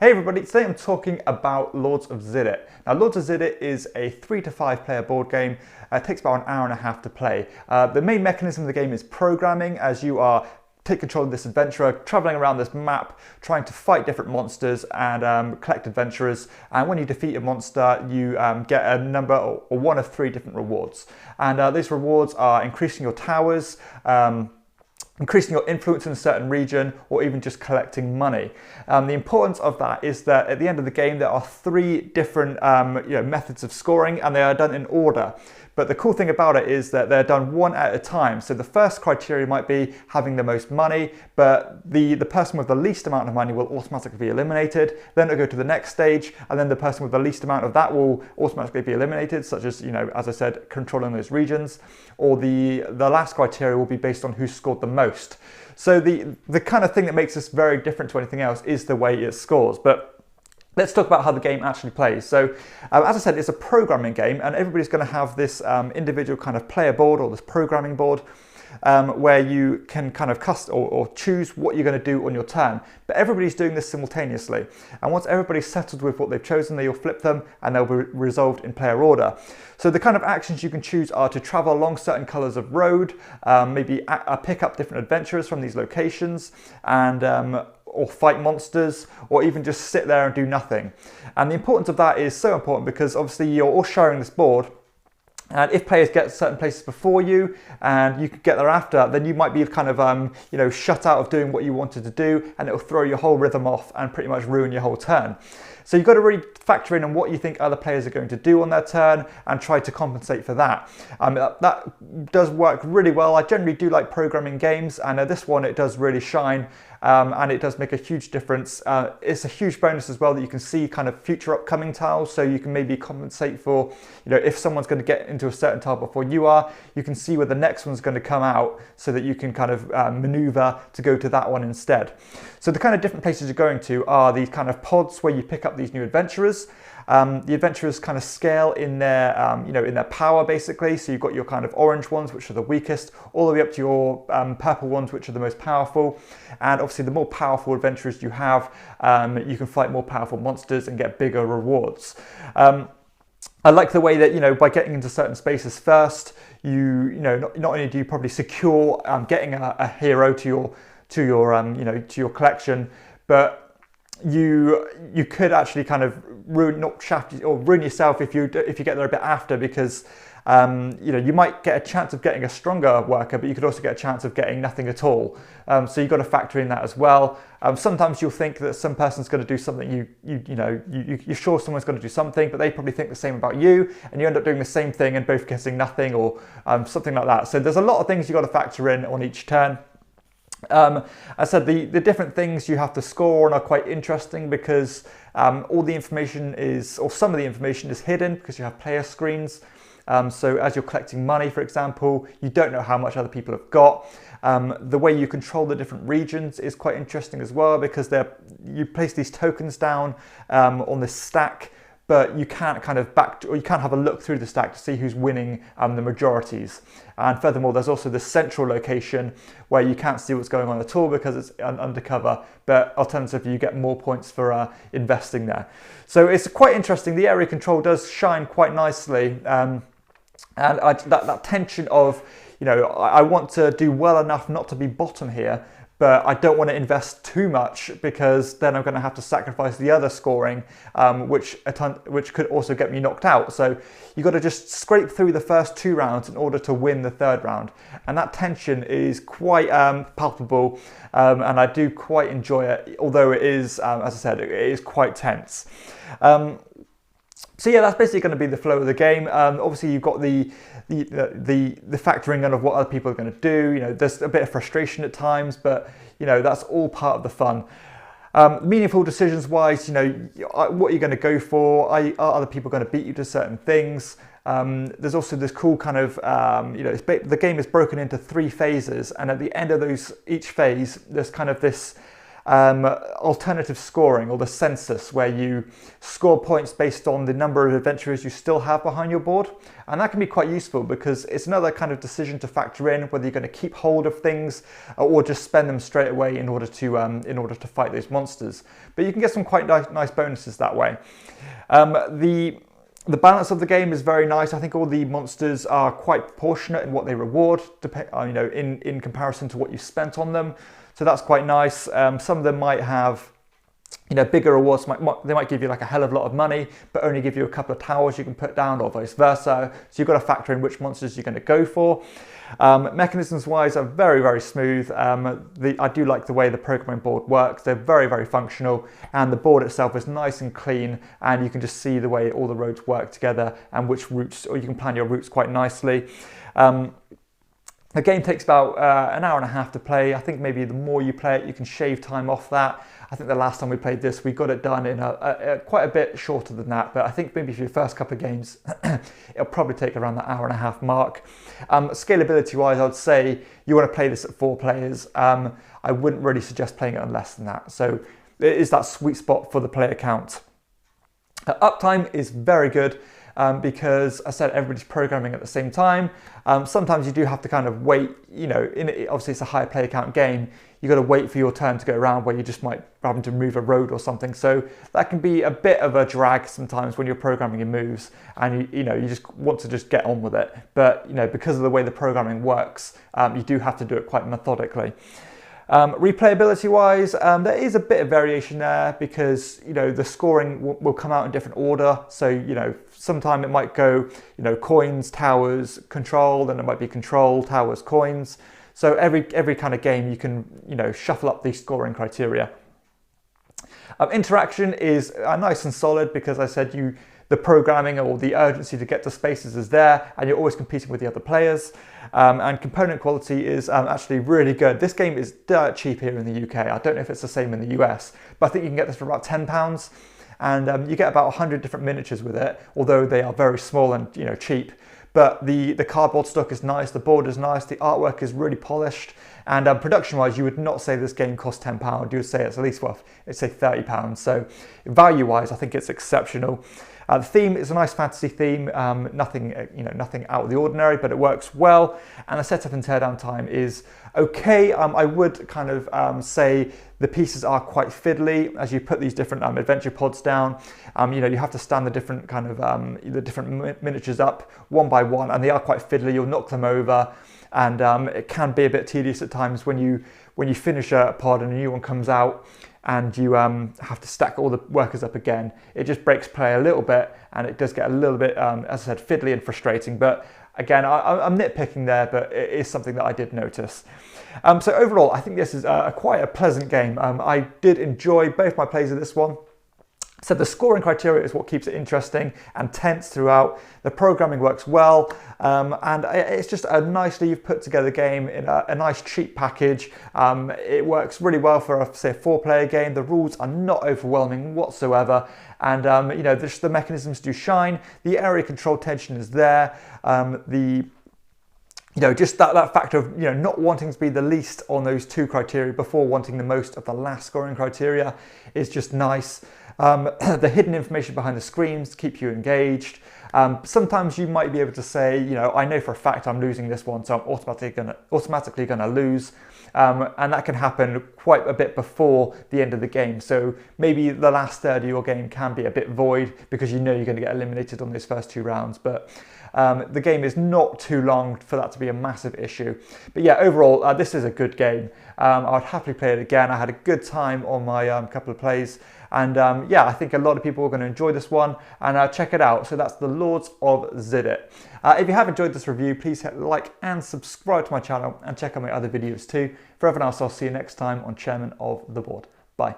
Hey everybody, today I'm talking about Lords of Xidit. Now Lords of Xidit is a 3 to 5 player board game. It takes about an hour and a half to play. The main mechanism of the game is programming, as you are take control of this adventurer, traveling around this map, trying to fight different monsters and collect adventurers. And when you defeat a monster, you get a number or one of 3 different rewards. And these rewards are increasing your towers, increasing your influence in a certain region, or even just collecting money. The importance of that is that at the end of the game there are 3 different methods of scoring, and they are done in order. But the cool thing about it is that they're done one at a time. So the first criteria might be having the most money, but the person with the least amount of money will automatically be eliminated. Then it'll go to the next stage, and then the person with the least amount of that will automatically be eliminated, such as, as I said, controlling those regions. Or the last criteria will be based on who scored the most. So the kind of thing that makes this very different to anything else is the way it scores. But let's talk about how the game actually plays. So, as I said, it's a programming game, and everybody's going to have this individual kind of player board or this programming board where you can kind of or choose what you're going to do on your turn. But everybody's doing this simultaneously. And once everybody's settled with what they've chosen, they'll flip them and they'll be resolved in player order. So the kind of actions you can choose are to travel along certain colours of road, maybe pick up different adventurers from these locations, and or fight monsters, or even just sit there and do nothing. And the importance of that is so important because obviously you're all sharing this board, and if players get certain places before you and you could get there after, then you might be kind of shut out of doing what you wanted to do, and it'll throw your whole rhythm off and pretty much ruin your whole turn. So you've got to really factor in on what you think other players are going to do on their turn and try to compensate for that. That does work really well. I generally do like programming games, and this one it does really shine. And it does make a huge difference. It's a huge bonus as well that you can see kind of future upcoming tiles, so you can maybe compensate for, if someone's going to get into a certain tile before you are, you can see where the next one's going to come out so that you can kind of maneuver to go to that one instead. So the kind of different places you're going to are these kind of pods where you pick up these new adventurers. The adventurers kind of scale in their, in their power basically. So you've got your kind of orange ones, which are the weakest, all the way up to your purple ones, which are the most powerful. And obviously the more powerful adventurers you have, you can fight more powerful monsters and get bigger rewards. I like the way that, by getting into certain spaces first, not only do you probably secure getting a hero to your collection, but you could actually kind of ruin yourself if you get there a bit after, because you might get a chance of getting a stronger worker, but you could also get a chance of getting nothing at all. So you've got to factor in that as well. Sometimes you'll think that some person's going to do something, you're sure someone's going to do something, but they probably think the same about you, and you end up doing the same thing and both getting nothing, or something like that. So there's a lot of things you've got to factor in on each turn. I said the different things you have to score on are quite interesting because all the information some of the information is hidden because you have player screens. So as you're collecting money, for example, you don't know how much other people have got. The way you control the different regions is quite interesting as well, because you place these tokens down on this stack, but you can't you can't have a look through the stack to see who's winning the majorities. And furthermore, there's also this central location where you can't see what's going on at all because it's undercover, but alternatively you get more points for investing there. So it's quite interesting. The area control does shine quite nicely, and that tension of, I want to do well enough not to be bottom here, but I don't want to invest too much because then I'm going to have to sacrifice the other scoring, which could also get me knocked out. So you've got to just scrape through the first 2 rounds in order to win the 3rd round. And that tension is quite palpable, and I do quite enjoy it, although it is, as I said, it is quite tense. So yeah, that's basically going to be the flow of the game. Obviously, you've got the factoring in of what other people are going to do. There's a bit of frustration at times, but that's all part of the fun. Meaningful decisions wise, what are you going to go for? Are other people going to beat you to certain things? There's also this cool kind of, the game is broken into 3 phases, and at the end of each phase, there's kind of this alternative scoring, or the census, where you score points based on the number of adventurers you still have behind your board. And that can be quite useful because it's another kind of decision to factor in whether you're going to keep hold of things or just spend them straight away in order to fight those monsters. But you can get some quite nice bonuses that way. The balance of the game is very nice. I think all the monsters are quite proportionate in what they reward, in comparison to what you spent on them. So that's quite nice. Some of them might have, bigger rewards. They might give you like a hell of a lot of money, but only give you a couple of towers you can put down, or vice versa. So you've got to factor in which monsters you're going to go for. Mechanisms wise are very, very smooth. I do like the way the programming board works. They're very, very functional, and the board itself is nice and clean, and you can just see the way all the roads work together and which routes, or you can plan your routes quite nicely. The game takes about an hour and a half to play. I think maybe the more you play it, you can shave time off that. I think the last time we played this, we got it done in quite a bit shorter than that. But I think maybe for your first couple of games, it'll probably take around the hour and a half mark. Scalability wise, I would say you want to play this at 4 players. I wouldn't really suggest playing it on less than that. So it is that sweet spot for the player count. Uptime is very good. Because I said everybody's programming at the same time. Sometimes you do have to kind of wait, obviously it's a higher player count game. You've got to wait for your turn to go around where you just might happen to move a road or something. So that can be a bit of a drag sometimes when you're programming your moves and you just want to just get on with it. But, because of the way the programming works, you do have to do it quite methodically. Replayability wise, there is a bit of variation there because the scoring will come out in different order. So sometime it might go coins, towers, control, then it might be control, towers, coins. So every kind of game you can shuffle up these scoring criteria. Interaction is nice and solid because I said the programming or the urgency to get to spaces is there, and you're always competing with the other players. And component quality is actually really good. This game is dirt cheap here in the UK. I don't know if it's the same in the US, but I think you can get this for about £10, and you get about 100 different miniatures with it, although they are very small and cheap. But the cardboard stock is nice, the board is nice, the artwork is really polished, and production-wise, you would not say this game costs £10. You would say it's at least, it's say £30. So value-wise, I think it's exceptional. The theme is a nice fantasy theme, nothing out of the ordinary, but it works well. And the setup and teardown time is okay. I would kind of say the pieces are quite fiddly as you put these different adventure pods down. You have to stand the different kind of the different miniatures up one by one, and they are quite fiddly. You'll knock them over, and it can be a bit tedious at times when you finish a pod and a new one comes out, and you have to stack all the workers up again. It just breaks play a little bit, and it does get a little bit, as I said, fiddly and frustrating. But again, I'm nitpicking there, but it is something that I did notice. So overall, I think this is quite a pleasant game. I did enjoy both my plays of this one. So the scoring criteria is what keeps it interesting and tense throughout. The programming works well, and it's just a nicely put together game in a nice cheap package. It works really well for say a 4-player game. The rules are not overwhelming whatsoever, and the mechanisms do shine. The area control tension is there. Just that factor of not wanting to be the least on those 2 criteria before wanting the most of the last scoring criteria is just nice. The hidden information behind the screens keep you engaged. Sometimes you might be able to say, I know for a fact I'm losing this one, so I'm automatically going to lose. And that can happen quite a bit before the end of the game. So maybe the last third of your game can be a bit void because you're going to get eliminated on those first 2 rounds. But the game is not too long for that to be a massive issue. But yeah, overall, this is a good game. I would happily play it again. I had a good time on my couple of plays. And yeah, I think a lot of people are going to enjoy this one, and check it out. So that's the Lords of Xidit. If you have enjoyed this review, please hit like and subscribe to my channel and check out my other videos too. For everyone else, I'll see you next time on Chairman of the Board. Bye.